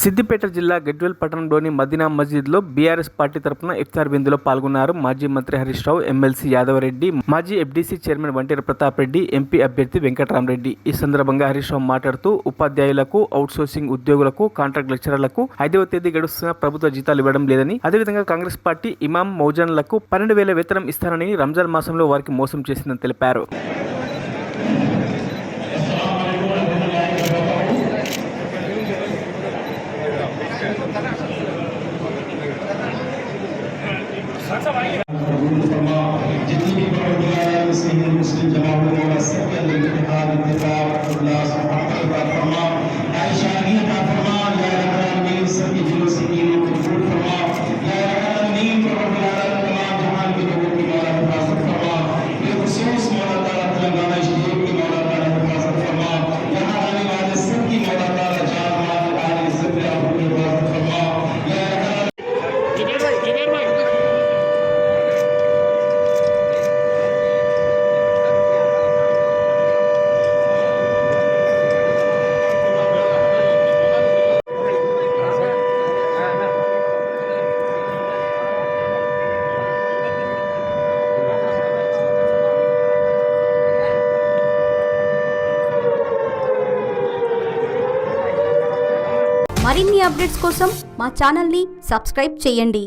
సిద్దిపేట జిల్లా గజ్వేల్ పట్టణంలోని Madina మస్జిద్లో BRS party తరపున ఇఫ్తార్ విందులో పాల్గొన్నారు. మాజీ మంత్రి హరీష్ రావు, ఎమ్మెల్సీ యాదవరెడ్డి, మాజీ FDC chairman Vanteru Pratap Reddy, MP అభ్యర్థి వెంకటరామరెడ్డి. ఈ సందర్భంగా హరీష్ రావు మాట్లాడుతూ ఉపాధ్యాయులకు, అవుట్సోర్సింగ్ ఉద్యోగులకు, కాంట్రాక్ట్ లెక్చరర్లకు 5వ తేదీ గడుస్తున్న ప్రభుత్వ జీతాలు ఇవ్వడం లేదని, అదేవిధంగా కాంగ్రెస్ పార్టీ ఇమాం మౌజాన్లకు 12,000 వేతనం ఇస్తానని రంజాన్ మాసంలో వారికి మోసం చేసిందని తెలిపారు. जितनी भी परवरदिगार से मुस्लिम जमात मौला सबके अंदर इत्तेहाद इत्तेफाक अल्लाह सुब्हानहू व तआला फरमा आयशा ने का फरमा या रब्बानी सबकी दिलों से नीलों को फूल फरमा या रब्बानी परवरदिगार तमाम जहान के लोगों की मौला हिफाजत फरमा बेखुसूस मौला ताला तेलंगाना स्टेट की मौला ताला हिफाजत फरमा यहाँ आने वाले सबकी मौला ताला जान माल आल इज्जत आपको हिफाजत फरमा या మరిన్ని అప్డేట్స్ కోసం మా ఛానల్ని సబ్స్క్రైబ్ చేయండి.